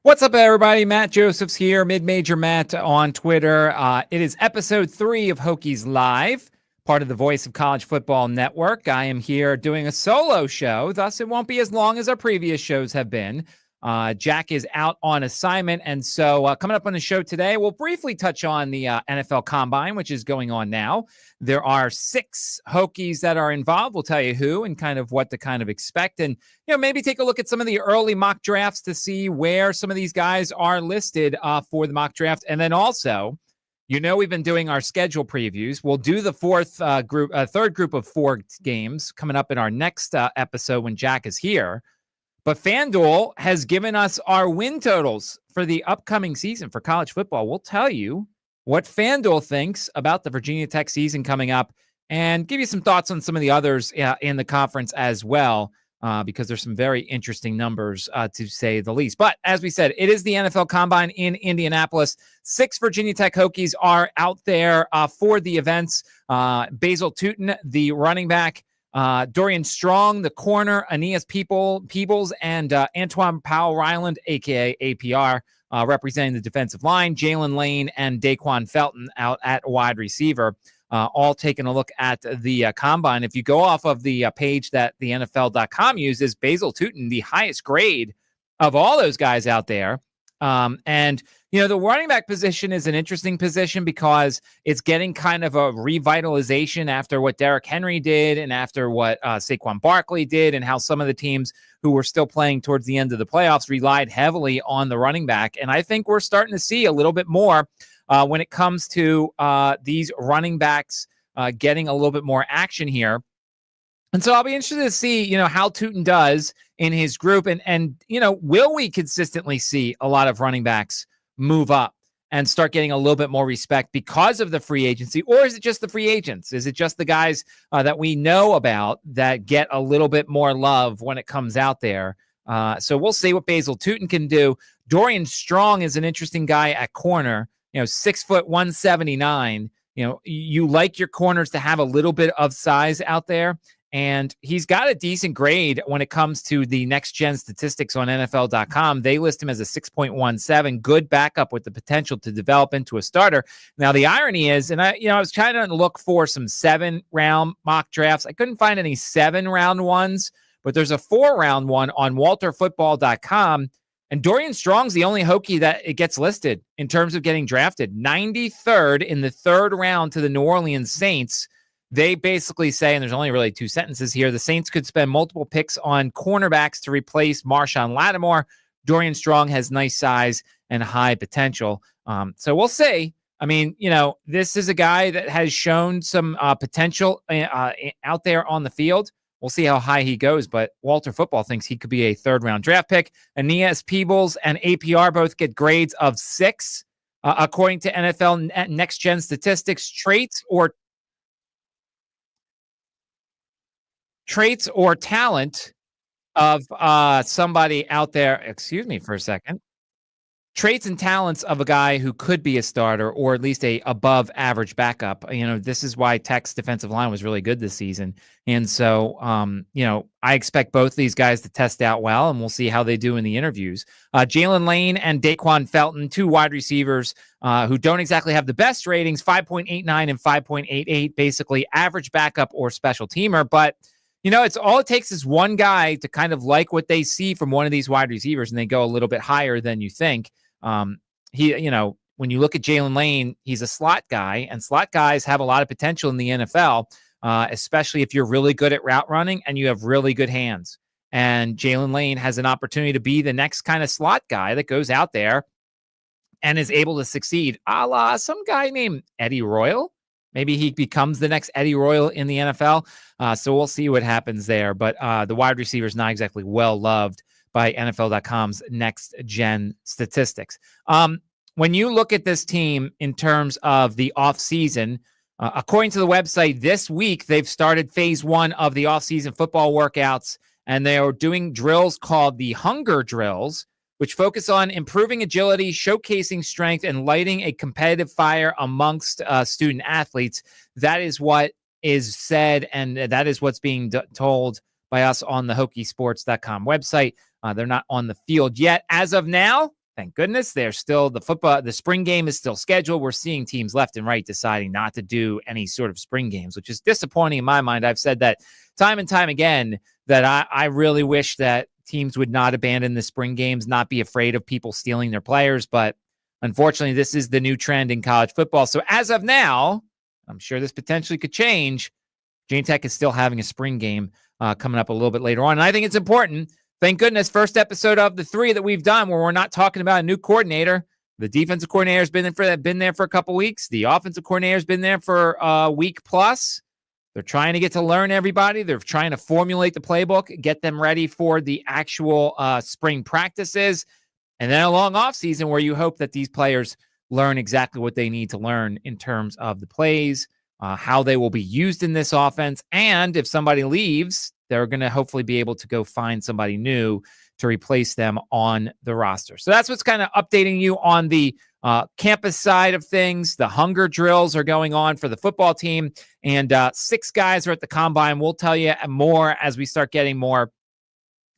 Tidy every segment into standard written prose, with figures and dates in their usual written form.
What's up, everybody? Matt Josephs here, Mid-Major Matt on Twitter. It is episode 3 of Hokies Live, part of the Voice of College Football Network. I am here doing a solo show, thus it won't be as long as our previous shows have been. Jack is out on assignment, and so coming up on the show today, we'll briefly touch on the NFL Combine, which is going on now. There are 6 Hokies that are involved. We'll tell you who and kind of what to kind of expect, and maybe take a look at some of the early mock drafts to see where some of these guys are listed for the mock draft, and then also, we've been doing our schedule previews. We'll do the third group of 4 games coming up in our next episode when Jack is here. But FanDuel has given us our win totals for the upcoming season for college football. We'll tell you what FanDuel thinks about the Virginia Tech season coming up and give you some thoughts on some of the others in the conference as well, because there's some very interesting numbers to say the least. But as we said, it is the NFL Combine in Indianapolis. 6 Virginia Tech Hokies are out there for the events. Basil Tutin, the running back, Dorian Strong, the corner, Aeneas Peebles, and Antoine Powell-Ryland, a.k.a. APR, representing the defensive line, Jalen Lane and Daquan Felton out at wide receiver, all taking a look at the Combine. If you go off of the page that the NFL.com uses, Basil Tutin, the highest grade of all those guys out there. The running back position is an interesting position because it's getting kind of a revitalization after what Derrick Henry did and after what Saquon Barkley did, and how some of the teams who were still playing towards the end of the playoffs relied heavily on the running back. And I think we're starting to see a little bit more when it comes to these running backs getting a little bit more action here. And so I'll be interested to see, how Tutin does in his group. And will we consistently see a lot of running backs move up and start getting a little bit more respect because of the free agency? Or is it just the free agents? Is it just the guys that we know about that get a little bit more love when it comes out there? So we'll see what Basil Tutin can do. Dorian Strong is an interesting guy at corner, 6 foot 179. You like your corners to have a little bit of size out there. And he's got a decent grade when it comes to the next-gen statistics on NFL.com. They list him as a 6.17, good backup with the potential to develop into a starter. Now, the irony is, and I was trying to look for some 7-round mock drafts. I couldn't find any 7-round ones, but there's a 4-round one on WalterFootball.com. And Dorian Strong's the only Hokie that it gets listed in terms of getting drafted. 93rd in the 3rd round to the New Orleans Saints. They basically say, and there's only really 2 sentences here, the Saints could spend multiple picks on cornerbacks to replace Marshawn Lattimore. Dorian Strong has nice size and high potential. So we'll see. I mean, this is a guy that has shown some potential out there on the field. We'll see how high he goes, but Walter Football thinks he could be a 3rd-round draft pick. Aeneas Peebles and APR both get grades of 6, according to NFL next-gen statistics. Traits or talent of somebody out there. Excuse me for a second. Traits and talents of a guy who could be a starter or at least a above average backup. This is why Tech's defensive line was really good this season. And so, I expect both these guys to test out well, and we'll see how they do in the interviews. Jalen Lane and Daquan Felton, 2 wide receivers who don't exactly have the best ratings, 5.89 and 5.88, basically average backup or special teamer. But it's all it takes is one guy to kind of like what they see from one of these wide receivers, and they go a little bit higher than you think. When you look at Jalen Lane, he's a slot guy, and slot guys have a lot of potential in the NFL, especially if you're really good at route running and you have really good hands. And Jalen Lane has an opportunity to be the next kind of slot guy that goes out there and is able to succeed, a la some guy named Eddie Royal. Maybe he becomes the next Eddie Royal in the NFL. So we'll see what happens there. But the wide receiver is not exactly well loved by NFL.com's next-gen statistics. When you look at this team in terms of the offseason, according to the website, this week they've started phase 1 of the offseason football workouts, and they are doing drills called the Hunger Drills, which focus on improving agility, showcasing strength, and lighting a competitive fire amongst student athletes. That is what is said, and that is what's being told by us on the Hokiesports.com website. They're not on the field yet. As of now, Thank goodness. They're still the spring game is still scheduled. We're seeing teams left and right deciding not to do any sort of spring games, which is disappointing in my mind. I've said that time and time again that I really wish that teams would not abandon the spring games, not be afraid of people stealing their players. But unfortunately, this is the new trend in college football. So as of now, I'm sure this potentially could change. Virginia Tech is still having a spring game coming up a little bit later on. And I think it's important. Thank goodness, first episode of the 3 that we've done where we're not talking about a new coordinator. The defensive coordinator has been there for a couple weeks. The offensive coordinator has been there for a week plus. They're trying to get to learn everybody. They're trying to formulate the playbook, get them ready for the actual spring practices, and then a long offseason where you hope that these players learn exactly what they need to learn in terms of the plays, how they will be used in this offense, and if somebody leaves, they're going to hopefully be able to go find somebody new to replace them on the roster. So that's what's kind of updating you on the campus side of things. The hunger drills are going on for the football team, and 6 guys are at the combine. We'll tell you more as we start getting more.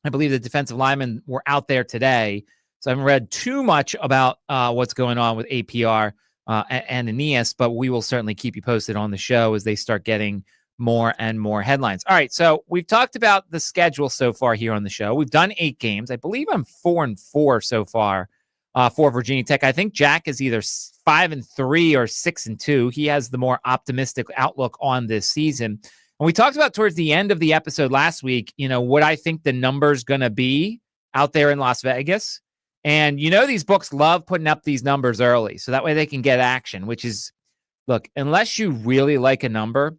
I believe the defensive linemen were out there today, so I haven't read too much about what's going on with APR and Aeneas, but we will certainly keep you posted on the show as they start getting more and more headlines. All right, so we've talked about the schedule so far here on the show. We've done 8 games. I believe I'm 4-4 so far for Virginia Tech. I think Jack is either 5-3 or 6-2. He has the more optimistic outlook on this season. And we talked about towards the end of the episode last week, what I think the number's going to be out there in Las Vegas. And these books love putting up these numbers early, so that way they can get action, which is, look, unless you really like a number,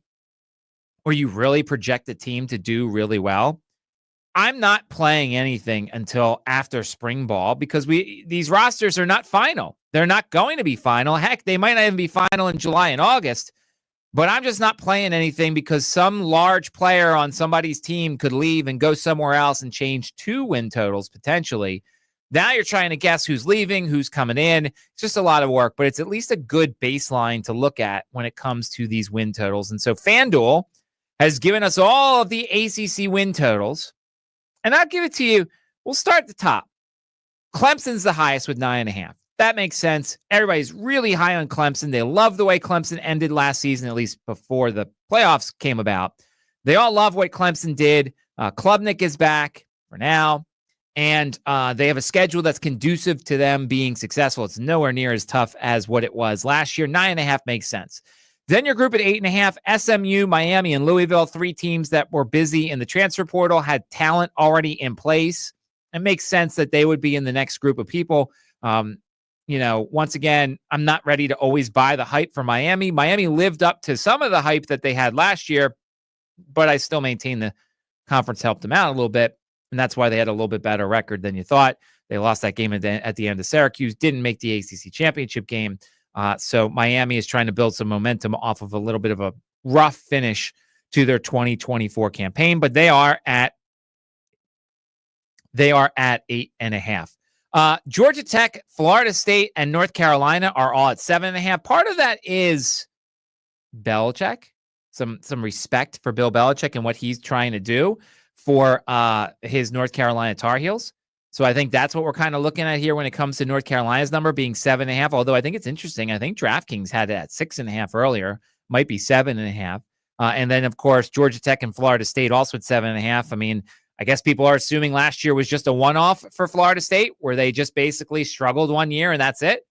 or you really project the team to do really well, I'm not playing anything until after spring ball because these rosters are not final. They're not going to be final. Heck, they might not even be final in July and August, but I'm just not playing anything because some large player on somebody's team could leave and go somewhere else and change 2 win totals potentially. Now you're trying to guess who's leaving, who's coming in. It's just a lot of work, but it's at least a good baseline to look at when it comes to these win totals. And so FanDuel has given us all of the ACC win totals. And I'll give it to you. We'll start at the top. Clemson's the highest with 9.5. That makes sense. Everybody's really high on Clemson. They love the way Clemson ended last season, at least before the playoffs came about. They all love what Clemson did. Klubnik is back for now. And they have a schedule that's conducive to them being successful. It's nowhere near as tough as what it was last year. 9.5 makes sense. Then your group at 8.5, SMU, Miami, and Louisville, 3 teams that were busy in the transfer portal, had talent already in place. It makes sense that they would be in the next group of people. Once again, I'm not ready to always buy the hype for Miami. Miami lived up to some of the hype that they had last year, but I still maintain the conference helped them out a little bit, and that's why they had a little bit better record than you thought. They lost that game at the end of Syracuse, didn't make the ACC championship game. So Miami is trying to build some momentum off of a little bit of a rough finish to their 2024 campaign, but they are at 8.5. Georgia Tech, Florida State, and North Carolina are all at 7.5. Part of that is Belichick, some respect for Bill Belichick and what he's trying to do for his North Carolina Tar Heels. So I think that's what we're kind of looking at here when it comes to North Carolina's number being 7.5. Although I think it's interesting. I think DraftKings had it at 6.5 earlier, might be 7.5. And then, of course, Georgia Tech and Florida State also at 7.5. I mean, I guess people are assuming last year was just a one-off for Florida State where they just basically struggled one year and that's it.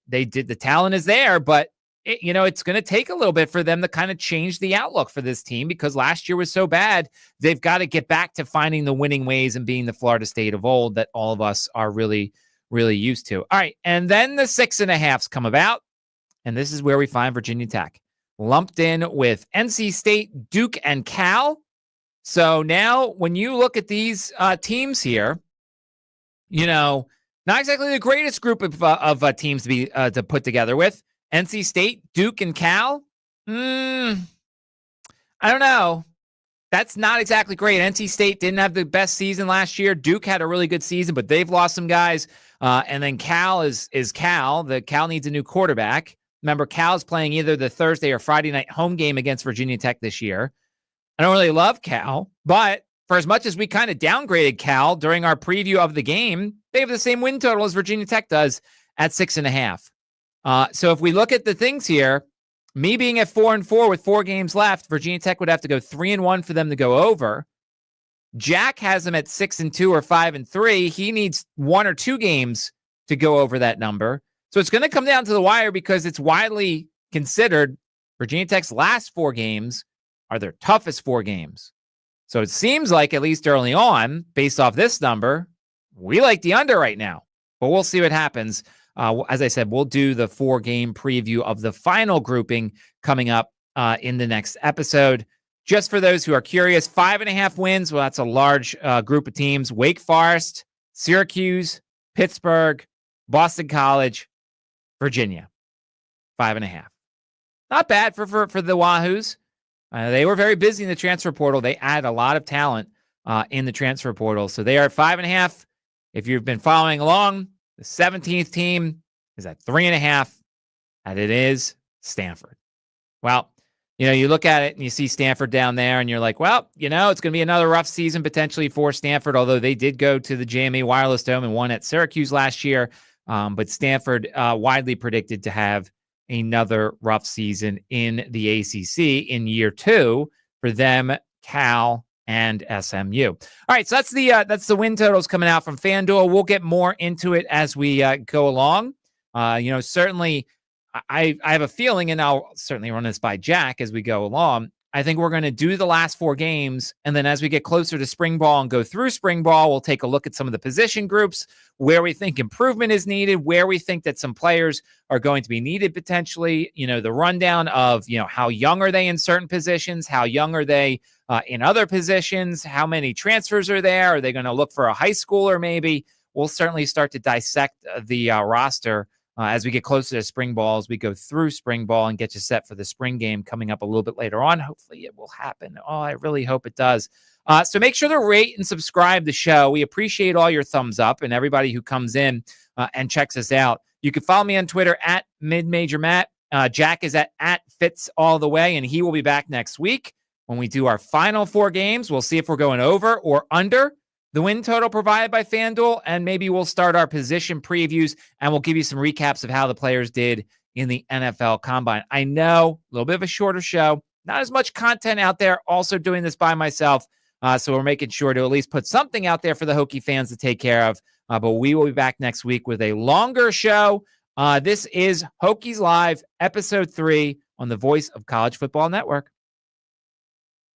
The talent is there, but it's going to take a little bit for them to kind of change the outlook for this team because last year was so bad. They've got to get back to finding the winning ways and being the Florida State of old that all of us are really, really used to. All right. And then the 6.5s come about. And this is where we find Virginia Tech lumped in with NC State, Duke, and Cal. So now when you look at these teams here, not exactly the greatest group of teams to be to put together with. NC State, Duke, and Cal? I don't know. That's not exactly great. NC State didn't have the best season last year. Duke had a really good season, but they've lost some guys. And then Cal is Cal. The Cal needs a new quarterback. Remember, Cal's playing either the Thursday or Friday night home game against Virginia Tech this year. I don't really love Cal, but for as much as we kind of downgraded Cal during our preview of the game, they have the same win total as Virginia Tech does at 6.5. So if we look at the things here, me being at 4-4 with 4 games left, Virginia Tech would have to go 3-1 for them to go over. Jack has them at 6-2 or 5-3. He needs 1 or 2 games to go over that number. So it's going to come down to the wire because it's widely considered Virginia Tech's last 4 games are their toughest 4 games. So it seems like, at least early on, based off this number, we like the under right now. But we'll see what happens. As I said, we'll do the 4-game preview of the final grouping coming up in the next episode. Just for those who are curious, 5.5 wins. Well, that's a large group of teams. Wake Forest, Syracuse, Pittsburgh, Boston College, Virginia. 5.5. Not bad for the Wahoos. They were very busy in the transfer portal. They add a lot of talent in the transfer portal. So they are at 5.5. If you've been following along, the 17th team is at 3.5, and it is Stanford. Well, you look at it and you see Stanford down there, and you're like, well, it's going to be another rough season potentially for Stanford, although they did go to the JMA Wireless Dome and won at Syracuse last year. But Stanford widely predicted to have another rough season in the ACC in year 2 for them, Cal, and SMU. All right, so that's the win totals coming out from FanDuel. We'll get more into it as we go along. Certainly, I have a feeling, and I'll certainly run this by Jack as we go along. I think we're going to do the last 4 games, and then as we get closer to spring ball and go through spring ball, we'll take a look at some of the position groups, where we think improvement is needed, where we think that some players are going to be needed potentially, the rundown of, how young are they in certain positions, how young are they in other positions, how many transfers are there, are they going to look for a high schooler maybe? We'll certainly start to dissect the roster as we get closer to spring ball, as we go through spring ball and get you set for the spring game coming up a little bit later on. Hopefully it will happen. Oh, I really hope it does. So make sure to rate and subscribe the show. We appreciate all your thumbs up and everybody who comes in and checks us out. You can follow me on Twitter at MidMajorMatt. Jack is at FitsAllTheWay, and he will be back next week when we do our final 4 games. We'll see if we're going over or under the win total provided by FanDuel, and maybe we'll start our position previews, and we'll give you some recaps of how the players did in the NFL Combine. I know, a little bit of a shorter show, not as much content out there, also doing this by myself, so we're making sure to at least put something out there for the Hokie fans to take care of, but we will be back next week with a longer show. This is Hokies Live, Episode 3 on the Voice of College Football Network.